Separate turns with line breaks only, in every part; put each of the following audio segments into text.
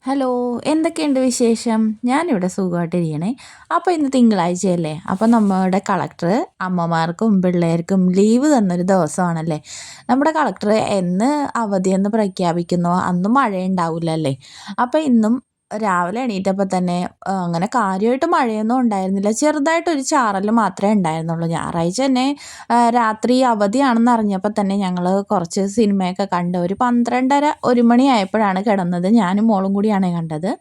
Hello, എന്തൊക്കെയുണ്ട് വിശേഷം? ഞാനിവിടെ സുഖമായിട്ടിരിക്കണേ. അപ്പോൾ ഇന്ന് തിങ്കളാഴ്ചയല്ലേ? അപ്പോൾ നമ്മുടെ കളക്ടർ അമ്മമാർക്കും പിള്ളേർക്കും ലീവ് തന്നൊരു ദിവസമാണല്ലേ? നമ്മുടെ കളക്ടർ എന്ന് അവധിയെന്ന് പ്രഖ്യാപിക്കുന്നോ അന്ന് മഴയുണ്ടാവില്ലല്ലേ? അപ്പോൾ ഇന്നും രാവിലെ എണീറ്റപ്പോൾ തന്നെ അങ്ങനെ കാര്യമായിട്ട് മഴയൊന്നും ഉണ്ടായിരുന്നില്ല. ചെറുതായിട്ടൊരു ചാറൽ മാത്രമേ ഉണ്ടായിരുന്നുള്ളൂ. ഞായറാഴ്ച തന്നെ രാത്രി അവധിയാണെന്ന് അറിഞ്ഞപ്പോൾ തന്നെ ഞങ്ങൾ കുറച്ച് സിനിമയൊക്കെ കണ്ട് ഒരു 12:30 1 മണിയായപ്പോഴാണ് കിടന്നത്. ഞാനും മോളും കൂടിയാണ് കണ്ടത്.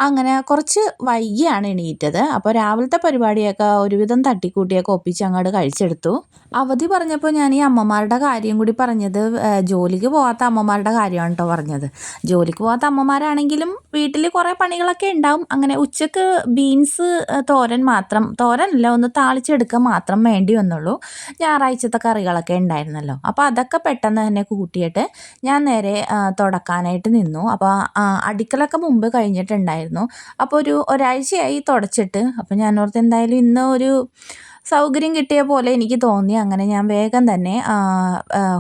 അങ്ങനെ കുറച്ച് വൈകിയാണ് എണീറ്റത്. അപ്പോൾ രാവിലത്തെ പരിപാടിയൊക്കെ ഒരുവിധം തട്ടിക്കൂട്ടിയൊക്കെ ഒപ്പിച്ച് അങ്ങോട്ട് കഴിച്ചെടുത്തു. അവധി പറഞ്ഞപ്പോൾ ഞാൻ ഈ അമ്മമാരുടെ കാര്യം കൂടി പറഞ്ഞത് ജോലിക്ക് പോകാത്ത അമ്മമാരുടെ കാര്യമാണ് കേട്ടോ പറഞ്ഞത്. ജോലിക്ക് പോകാത്ത അമ്മമാരാണെങ്കിലും വീട്ടിൽ കുറേ പണികളൊക്കെ ഉണ്ടാവും. അങ്ങനെ ഉച്ചക്ക് ബീൻസ് തോരൻ മാത്രം, തോരനല്ല ഒന്ന് താളിച്ചെടുക്കുക മാത്രം വേണ്ടി വന്നുള്ളൂ. ഞായറാഴ്ചത്തെ കറികളൊക്കെ ഉണ്ടായിരുന്നല്ലോ. അപ്പോൾ അതൊക്കെ പെട്ടെന്ന് തന്നെ കൂട്ടിയിട്ട് ഞാൻ നേരെ തുടക്കാനായിട്ട് നിന്നു. അപ്പോൾ അടുക്കലൊക്കെ മുമ്പ് കഴിഞ്ഞിട്ടുണ്ടായിരുന്നു. അപ്പോൾ ഒരാഴ്ചയായി തുടച്ചിട്ട്. അപ്പോൾ ഞാൻ ഓർത്ത് എന്തായാലും ഇന്ന് ഒരു സൗകര്യം കിട്ടിയ പോലെ എനിക്ക് തോന്നി. അങ്ങനെ ഞാൻ വേഗം തന്നെ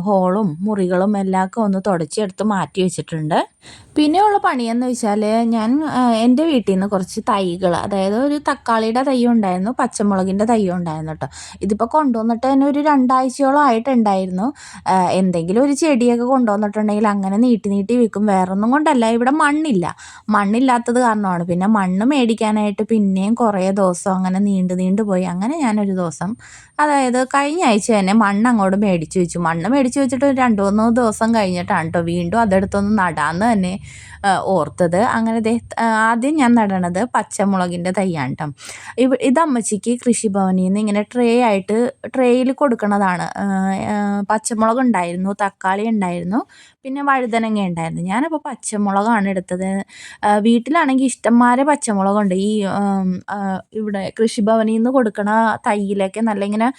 ഹോളും മുറികളും എല്ലാമൊക്കെ ഒന്ന് തുടച്ചെടുത്ത് മാറ്റി വെച്ചിട്ടുണ്ട്. പിന്നെയുള്ള പണിയെന്ന് വെച്ചാൽ ഞാൻ എൻ്റെ വീട്ടിൽ നിന്ന് കുറച്ച് തൈകൾ, അതായത് ഒരു തക്കാളിയുടെ തൈയും ഉണ്ടായിരുന്നു, പച്ചമുളകിൻ്റെ തൈയും ഉണ്ടായിരുന്നു കേട്ടോ. ഇതിപ്പോൾ കൊണ്ടുവന്നിട്ട് തന്നെ ഒരു 2 ആഴ്ചയോളം ആയിട്ടുണ്ടായിരുന്നു. എന്തെങ്കിലും ഒരു ചെടിയൊക്കെ കൊണ്ടുവന്നിട്ടുണ്ടെങ്കിൽ അങ്ങനെ നീട്ടി നീട്ടി വെക്കും. വേറൊന്നും കൊണ്ടല്ല, ഇവിടെ മണ്ണില്ലാത്തത് കാരണമാണ്. പിന്നെ മണ്ണ് മേടിക്കാനായിട്ട് പിന്നെയും കുറേ ദിവസം അങ്ങനെ നീണ്ടു പോയി. അങ്ങനെ ഞാനൊരു ദിവസം, അതായത് കഴിഞ്ഞ ആഴ്ച തന്നെ മണ്ണ് അങ്ങോട്ട് മേടിച്ച് വെച്ചു. മണ്ണ് മേടിച്ച് വെച്ചിട്ട് 2-3 ദിവസം കഴിഞ്ഞിട്ടാണ് കേട്ടോ വീണ്ടും അതെടുത്തൊന്ന് നടാമെന്ന് തന്നെ ഓർത്തത്. അങ്ങനെ ആദ്യം ഞാൻ നടണത് പച്ചമുളകിൻ്റെ തൈയാണ് കേട്ടോ. ഇത് അമ്മച്ചിക്ക് കൃഷിഭവനിൽ നിന്ന് ഇങ്ങനെ ട്രേയിൽ കൊടുക്കണതാണ്. പച്ചമുളക് ഉണ്ടായിരുന്നു, തക്കാളി ഉണ്ടായിരുന്നു, പിന്നെ വഴുതനങ്ങ ഉണ്ടായിരുന്നു. ഞാനപ്പോൾ പച്ചമുളകാണ് എടുത്തത്. വീട്ടിലാണെങ്കിൽ ഇഷ്ടംമാരെ പച്ചമുളകുണ്ട്. ഇവിടെ കൃഷിഭവനിൽ നിന്ന് കൊടുക്കണ തൈയിലൊക്കെ നല്ല ഇങ്ങനെ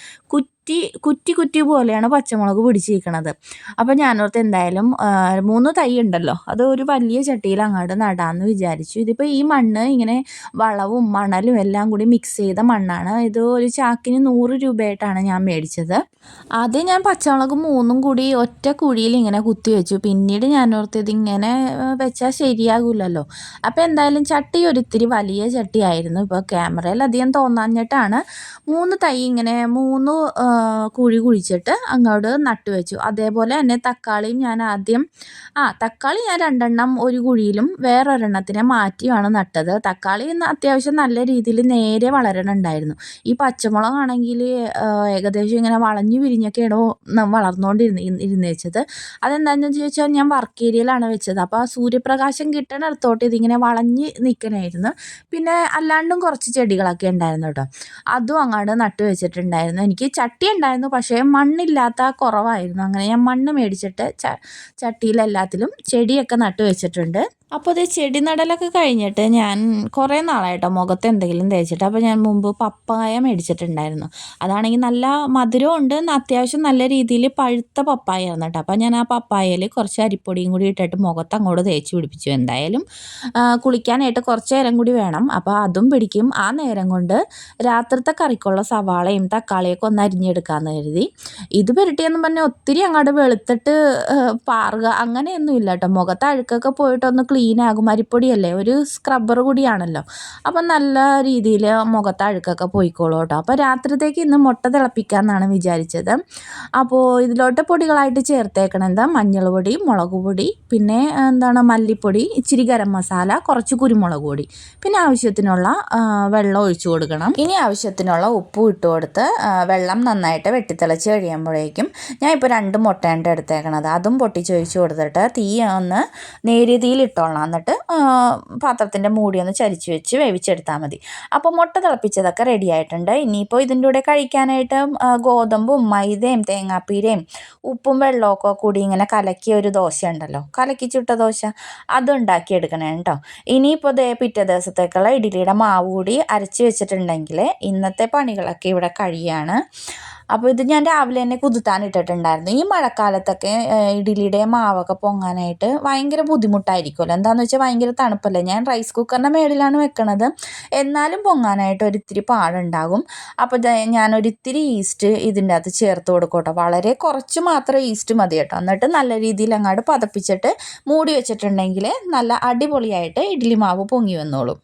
കുറ്റി പോലെയാണ് പച്ചമുളക് പിടിച്ചിരിക്കണത്. അപ്പോൾ ഞാനോർത്ത് എന്തായാലും 3 തൈ ഉണ്ടല്ലോ, അത് ഒരു വലിയ ചട്ടിയിൽ അങ്ങോട്ട് നടാമെന്ന് വിചാരിച്ചു. ഇതിപ്പോൾ ഈ മണ്ണ് ഇങ്ങനെ വളവും മണലും എല്ലാം കൂടി മിക്സ് ചെയ്ത മണ്ണാണ്. ഇത് ഒരു ചാക്കിന് 100 രൂപയായിട്ടാണ് ഞാൻ മേടിച്ചത്. ആദ്യം ഞാൻ പച്ചമുളക് 3ഉം കൂടി ഒറ്റ കുഴിയിൽ ഇങ്ങനെ കുത്തി വെച്ചു. പിന്നീട് ഞാൻ ഓർത്ത് ഇതിങ്ങനെ വെച്ചാൽ ശരിയാകില്ലല്ലോ. അപ്പോൾ എന്തായാലും ചട്ടി ഒരിത്തിരി വലിയ ചട്ടിയായിരുന്നു. ഇപ്പോൾ ക്യാമറയിൽ അധികം തോന്നാഞ്ഞിട്ടാണ് 3 തൈ ഇങ്ങനെ 3 കുഴി കുഴിച്ചിട്ട് അങ്ങോട്ട് നട്ടു വെച്ചു. അതേപോലെ തന്നെ തക്കാളിയും ഞാൻ ആദ്യം തക്കാളി ഞാൻ 2 ഒരു കുഴിയിലും വേറൊരെണ്ണത്തിനെ മാറ്റിയാണ് നട്ടത്. തക്കാളി അത്യാവശ്യം നല്ല രീതിയിൽ നേരെ വളരണുണ്ടായിരുന്നു. ഈ പച്ചമുളകാണെങ്കിൽ ഏകദേശം ഇങ്ങനെ വളഞ്ഞു വിരിഞ്ഞൊക്കെയാണോ വളർന്നുകൊണ്ടിരുന്നേച്ചത്. അതെന്താണെന്ന് ചോദിച്ചാൽ ഞാൻ വർക്ക് ഏരിയയിലാണ് വെച്ചത്. അപ്പോൾ ആ സൂര്യപ്രകാശം കിട്ടണിടത്തോട്ട് ഇതിങ്ങനെ വളഞ്ഞ് നിൽക്കണമായിരുന്നു. പിന്നെ അല്ലാണ്ടും കുറച്ച് ചെടികളൊക്കെ ഉണ്ടായിരുന്നു കേട്ടോ. അതും അങ്ങോട്ട് നട്ടു വെച്ചിട്ടുണ്ടായിരുന്നു. എനിക്ക് ചട്ടി ഉണ്ടായിരുന്നു, പക്ഷേ മണ്ണില്ലാത്ത കുറവായിരുന്നു. അങ്ങനെ ഞാൻ മണ്ണ് മേടിച്ചിട്ട് ചട്ടിയിലെല്ലാത്തിലും ചെടിയൊക്കെ നട്ടു വെച്ചിട്ടുണ്ട്. അപ്പോൾ ഇത് ചെടി നടലൊക്കെ കഴിഞ്ഞിട്ട് ഞാൻ കുറേ നാളായിട്ടോ മുഖത്ത് എന്തെങ്കിലും തേച്ചിട്ട്. അപ്പോൾ ഞാൻ മുമ്പ് പപ്പായ മേടിച്ചിട്ടുണ്ടായിരുന്നു. അതാണെങ്കിൽ നല്ല മധുരമുണ്ട്, അത്യാവശ്യം നല്ല രീതിയിൽ പഴുത്ത പപ്പായ ആയിരുന്നു കേട്ടോ. അപ്പോൾ ഞാൻ ആ പപ്പായയിൽ കുറച്ച് അരിപ്പൊടിയും കൂടി ഇട്ടിട്ട് മുഖത്ത് അങ്ങോട്ട് തേച്ച് പിടിപ്പിച്ചു. എന്തായാലും കുളിക്കാനായിട്ട് കുറച്ച് നേരം കൂടി വേണം, അപ്പോൾ അതും പിടിക്കും. ആ നേരം കൊണ്ട് രാത്രിത്തെ കറിക്കുള്ള സവാളയും തക്കാളിയൊക്കെ ഒന്ന് അരിഞ്ഞെടുക്കാമെന്ന് കരുതി. ഇത് പുരട്ടിയെന്ന് പറഞ്ഞാൽ ഒത്തിരി അങ്ങോട്ട് വെളുത്തിട്ട് പാറുക അങ്ങനെയൊന്നും ഇല്ല കേട്ടോ. മുഖത്ത് അഴുക്കൊക്കെ പോയിട്ടൊന്ന് ക്ലീൻ ആകും. അരിപ്പൊടിയല്ലേ, ഒരു സ്ക്രബ്ബർ കൂടിയാണല്ലോ. അപ്പം നല്ല രീതിയിൽ മുഖത്ത് അഴുക്കൊക്കെ പോയിക്കോളൂ കേട്ടോ. അപ്പോൾ രാത്രിത്തേക്ക് ഇന്ന് മുട്ട തിളപ്പിക്കാമെന്നാണ് വിചാരിച്ചത്. അപ്പോൾ ഇതിലോട്ട് പൊടികളായിട്ട് ചേർത്തേക്കണത് മഞ്ഞൾ പൊടി, മുളക് പൊടി, പിന്നെ മല്ലിപ്പൊടി, ഇച്ചിരി ഗരം മസാല, കുറച്ച് കുരുമുളക് പൊടി, പിന്നെ ആവശ്യത്തിനുള്ള വെള്ളം ഒഴിച്ചു കൊടുക്കണം. ഇനി ആവശ്യത്തിനുള്ള ഉപ്പും ഇട്ട് കൊടുത്ത് വെള്ളം നന്നായിട്ട് വെട്ടിത്തിളച്ച് കഴിയുമ്പോഴേക്കും ഞാൻ ഇപ്പോൾ 2 മുട്ടയുണ്ട് എടുത്തേക്കണത്. അതും പൊട്ടിച്ചൊഴിച്ച് കൊടുത്തിട്ട് തീ ഒന്ന് നേരിയ തീയിലിട്ടോളാം. എന്നിട്ട് പാത്രത്തിൻ്റെ മൂടി ഒന്ന് ചരിച്ച് വെച്ച് വേവിച്ചെടുത്താൽ മതി. അപ്പോൾ മുട്ട തിളപ്പിച്ചതൊക്കെ റെഡി ആയിട്ടുണ്ട്. ഇനിയിപ്പോൾ ഇതിൻ്റെ കൂടെ കഴിക്കാനായിട്ട് ഗോതമ്പും മൈദയും തേങ്ങാപ്പീരയും ഉപ്പും വെള്ളമൊക്കെ കൂടി ഇങ്ങനെ കലക്കിയ ഒരു ദോശ ഉണ്ടല്ലോ, കലക്കി ചുട്ട ദോശ, അത് ഉണ്ടാക്കിയെടുക്കണേ കേട്ടോ. ഇനിയിപ്പോൾ പിറ്റേ ദിവസത്തേക്കുള്ള ഇഡ്ഡലിയുടെ മാവ് കൂടി അരച്ച് വെച്ചിട്ടുണ്ടെങ്കിൽ ഇന്നത്തെ പണികളൊക്കെ ഇവിടെ കഴിയാണ്. അപ്പോൾ ഇത് ഞാൻ രാവിലെ തന്നെ കുതിർത്താനിട്ടിട്ടുണ്ടായിരുന്നു. ഈ മഴക്കാലത്തൊക്കെ ഇഡ്ഡലിയുടെ മാവൊക്കെ പൊങ്ങാനായിട്ട് ഭയങ്കര ബുദ്ധിമുട്ടായിരിക്കുമല്ലോ. എന്താണെന്ന് വെച്ചാൽ ഭയങ്കര തണുപ്പല്ലേ. ഞാൻ റൈസ് കുക്കറിൻ്റെ മേളിലാണ് വെക്കണത്, എന്നാലും പൊങ്ങാനായിട്ട് ഒരിത്തിരി പാടുണ്ടാകും. അപ്പോൾ ഞാനൊരിത്തിരി ഈസ്റ്റ് ഇതിൻ്റെ അകത്ത് ചേർത്ത് കൊടുക്കും കേട്ടോ. വളരെ കുറച്ച് മാത്രം ഈസ്റ്റ് മതി കേട്ടോ. എന്നിട്ട് നല്ല രീതിയിൽ അങ്ങോട്ട് പതപ്പിച്ചിട്ട് മൂടി വെച്ചിട്ടുണ്ടെങ്കിൽ നല്ല അടിപൊളിയായിട്ട് ഇഡ്ഡലി മാവ് പൊങ്ങി വന്നോളും.